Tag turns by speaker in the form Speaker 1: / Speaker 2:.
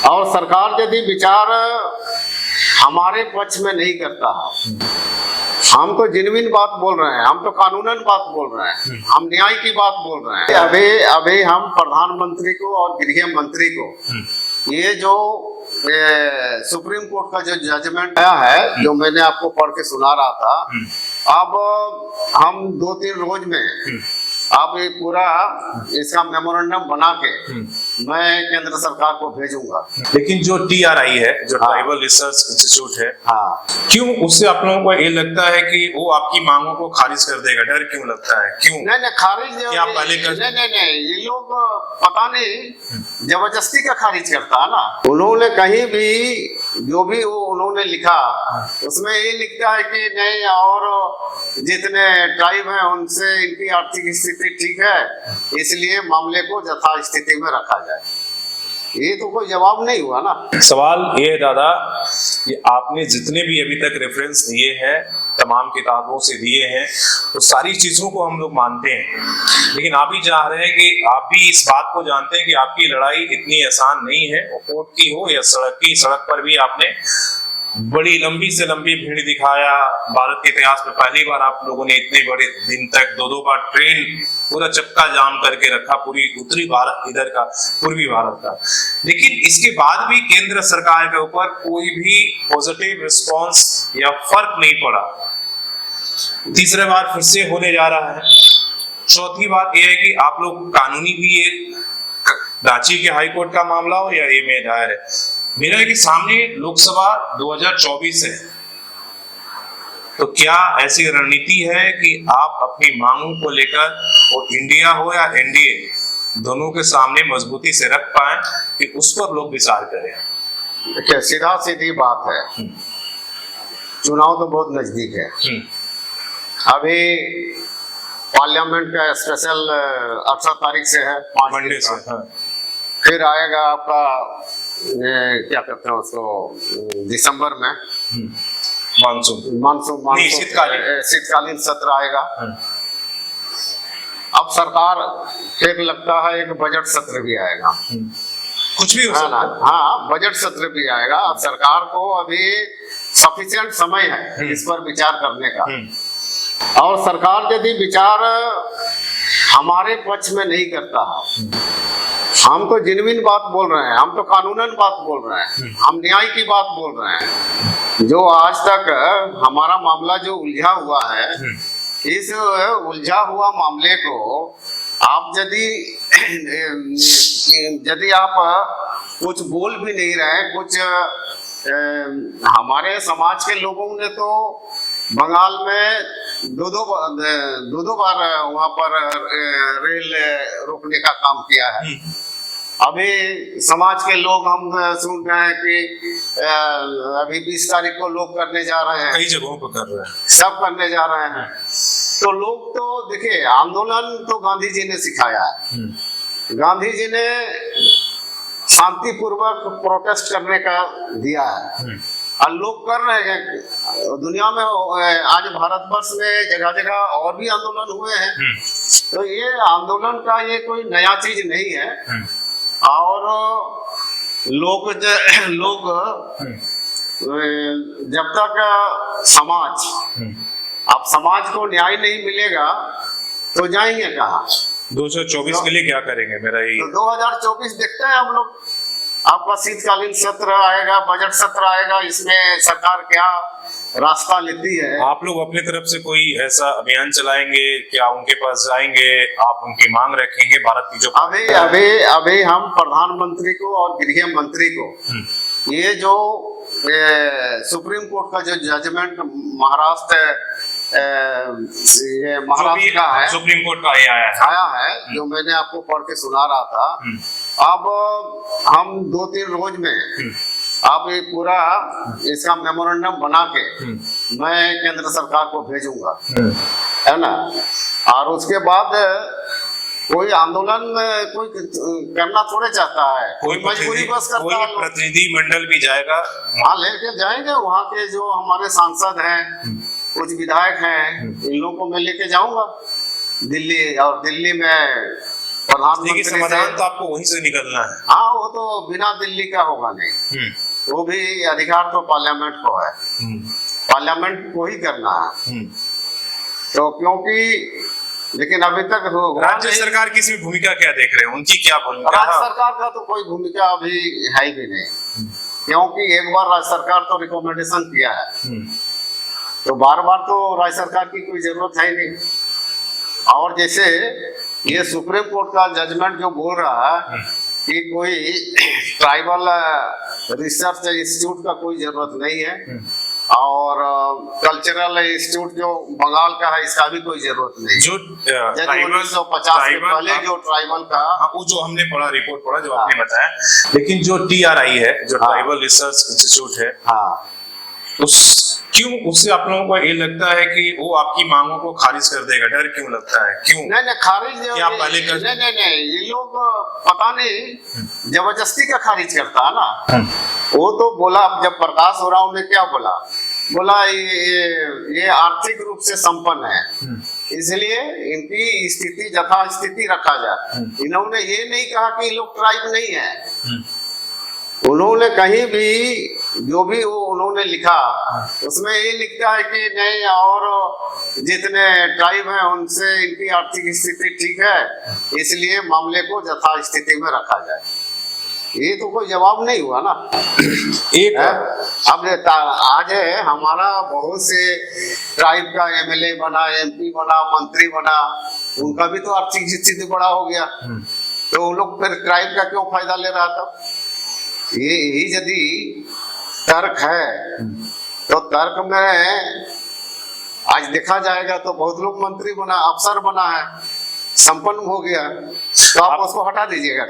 Speaker 1: और सरकार यदि विचार हमारे पक्ष में नहीं करता, हम तो जेन्युइन बात बोल रहे हैं, हम तो कानूनन बात बोल रहे हैं, हम न्याय की बात बोल रहे हैं। अभी हम प्रधानमंत्री को और गृह मंत्री को ये जो सुप्रीम कोर्ट का जो जजमेंट आया है, जो मैंने आपको पढ़ के सुना रहा था, अब हम 2-3 रोज में अब ये पूरा इसका मेमोरेंडम बना के मैं केंद्र सरकार को भेजूंगा।
Speaker 2: लेकिन जो TRI है, जो ट्राइबल रिसर्च इंस्टीट्यूट है, क्यों उससे आप लोगों को ये लगता है कि वो आपकी मांगों को खारिज कर देगा? डर क्यों लगता है? क्यों
Speaker 1: नहीं खारिज
Speaker 2: क्या पहले कर...
Speaker 1: नहीं ये लोग पता नहीं जबरदस्ती का खारिज करता है ना। उन्होंने कहीं भी जो भी उन्होंने लिखा उसमें ये लिखता है कि नहीं, और जितने ट्राइब हैं उनसे इनकी आर्थिक स्थिति ठीक है, इसलिए मामले को यथास्थिति में रखा जाए। ये तो कोई जवाब नहीं हुआ ना। सवाल
Speaker 2: ये है दादा कि आपने जितने भी अभी तक रेफरेंस दिए हैं, तमाम किताबों से दिए हैं, तो सारी चीजों को हम लोग मानते हैं, लेकिन आप ही चाह रहे हैं कि आप भी इस बात को जानते हैं कि आपकी लड़ाई इतनी आसान नहीं है। वो कोर्ट की हो या सड़क की, सड़क पर भी आपने बड़ी लंबी से लंबी भीड़ दिखाया। भारत के इतिहास में पहली बार आप लोगों ने इतने बड़े दिन तक 2-2 बार ट्रेन पूरा चक्का जाम करके रखा, पूरी उत्तरी भारत, इधर का पूर्वी भारत का। लेकिन इसके बाद भी केंद्र सरकार के ऊपर कोई भी पॉजिटिव रिस्पांस या फर्क नहीं पड़ा। तीसरी बार फिर से होने जा रहा है। चौथी बात यह है कि आप लोग कानूनी भी एक रांची के हाईकोर्ट का मामला हो या ये में दायर है, मेरा कि सामने लोकसभा 2024 है, तो क्या ऐसी रणनीति है कि आप अपनी मांगों को लेकर, और इंडिया हो या NDA, दोनों के सामने मजबूती से रख पाए कि उस पर लोग विचार करें? देखिए, सीधा सीधी बात है, चुनाव तो बहुत नजदीक है। अभी पार्लियामेंट का स्पेशल 18 तारीख से है, 5 मंडे से। फिर आएगा आपका क्या कहते हैं उसको, दिसंबर में मानसून शीतकालीन सत्र आएगा। अब सरकार फिर लगता है एक बजट सत्र भी आएगा, कुछ भी हो ना। हाँ, बजट सत्र भी आएगा। अब सरकार को अभी सफिशिएंट समय है इस पर विचार करने का, और सरकार यदि विचार हमारे पक्ष में नहीं करता, हम तो जेन्युइन बात बोल रहे हैं, हम तो कानूनन बात बोल रहे हैं, हम न्याय की बात बोल रहे हैं। जो आज तक हमारा मामला जो उलझा हुआ है, इस उलझा हुआ मामले को आप यदि आप कुछ बोल भी नहीं रहे, कुछ हमारे समाज के लोगों ने तो बंगाल में दो बार वहां पर रेल रोकने का काम किया है। अभी समाज के लोग हम सुन रहे हैं कि अभी 20 तारीख को लोग करने जा रहे हैं, कई जगहों पर कर रहे हैं, सब करने जा रहे हैं। तो लोग तो देखिए, आंदोलन तो गांधी जी ने सिखाया है। गांधी जी ने शांतिपूर्वक प्रोटेस्ट करने का दिया है, और लोग कर रहे हैं। दुनिया में आज भारतवर्ष में जगह जगह और भी आंदोलन हुए हैं, तो ये आंदोलन का ये कोई नया चीज नहीं है। और लोग जब तक समाज को न्याय नहीं मिलेगा तो जाएंगे कहाँ? 2024 के लिए क्या करेंगे? मेरा यही तो 2024 देखते हैं हम लोग। आपका शीतकालीन सत्र आएगा, बजट सत्र आएगा, इसमें सरकार क्या रास्ता लेती है। आप लोग अपनी तरफ से कोई ऐसा अभियान चलाएंगे क्या? उनके पास जाएंगे, आप उनकी मांग रखेंगे? भारत की जो अभी हम प्रधानमंत्री को और गृह मंत्री को ये जो सुप्रीम कोर्ट का जो जजमेंट महाराष्ट्र का है, सुप्रीम कोर्ट का आया है, जो मैंने आपको पढ़ के सुना रहा था, अब हम 2-3 रोज में अब ये पूरा इसका मेमोरेंडम बना के मैं केंद्र सरकार को भेजूंगा, है ना। और उसके बाद कोई आंदोलन कोई करना थोड़े चाहता है, कोई मजबूरी बस करता है। प्रतिनिधि मंडल भी जाएगा, हाँ लेके जाएंगे। वहाँ के जो हमारे सांसद हैं, कुछ विधायक हैं, इन लोगों को मैं लेके जाऊंगा दिल्ली, और दिल्ली में
Speaker 1: प्रधानमंत्री
Speaker 2: देखिए समाधान
Speaker 1: से।
Speaker 2: तो आपको वहीं से निकलना है।
Speaker 1: हाँ, वो तो बिना दिल्ली का होगा नहीं, वो भी अधिकार तो पार्लियामेंट को है, पार्लियामेंट को ही करना है। तो क्योंकि लेकिन अभी तक
Speaker 2: राज्य सरकार की इसमें भूमिका क्या देख रहे हैं, उनकी क्या भूमिका?
Speaker 1: राज्य सरकार का तो कोई भूमिका अभी है भी नहीं, क्योंकि एक बार राज्य सरकार तो रिकमेंडेशन किया है, तो बार बार तो राज्य सरकार की कोई जरूरत है नहीं। और जैसे ये सुप्रीम कोर्ट का जजमेंट जो बोल रहा है कि कोई ट्राइबल रिसर्च इंस्टीट्यूट का कोई जरूरत नहीं है, और कल्चरल इंस्टीट्यूट जो बंगाल का है इसका भी कोई जरूरत नहीं।
Speaker 2: जो
Speaker 1: 1950 के पहले जो ट्राइबल का,
Speaker 2: वो जो हमने पढ़ा, रिपोर्ट पढ़ा जो आपने बताया, लेकिन जो TRI है, जो ट्राइबल रिसर्च इंस्टीट्यूट है,
Speaker 1: हाँ,
Speaker 2: उससे आप लोगों को ये लगता है कि वो आपकी मांगों को खारिज कर देगा? डर क्यों लगता है, क्यों?
Speaker 1: नहीं खारिज
Speaker 2: क्या पहले कर...
Speaker 1: नहीं, ये लोग पता नहीं जबरदस्ती का खारिज करता है ना। वो तो बोला, जब प्रकाश हो रहा ने क्या बोला ये आर्थिक रूप से संपन्न है, इसलिए इनकी स्थिति यथा स्थिति रखा जाए। इन्होंने ये नहीं कहा कि लोग ट्राइब नहीं है। उन्होंने कहीं भी जो भी वो उन्होंने लिखा उसमें ये लिखता है कि नहीं, और जितने ट्राइब हैं उनसे इनकी आर्थिक स्थिति ठीक है, इसलिए मामले को यथा स्थिति में रखा जाए। ये तो कोई जवाब नहीं हुआ ना।
Speaker 2: एक
Speaker 1: अब आज है हमारा बहुत से ट्राइब का MLA बना, MP बना, मंत्री बना, उनका भी तो आर्थिक स्थिति बड़ा हो गया, तो उन लोग फिर ट्राइब का क्यों फायदा ले रहा था? यही यदि तर्क है तो तर्क में आज देखा जाएगा तो बहुत लोग मंत्री बना, अफसर बना है, संपन्न हो गया, तो आप उसको हटा दीजिएगा।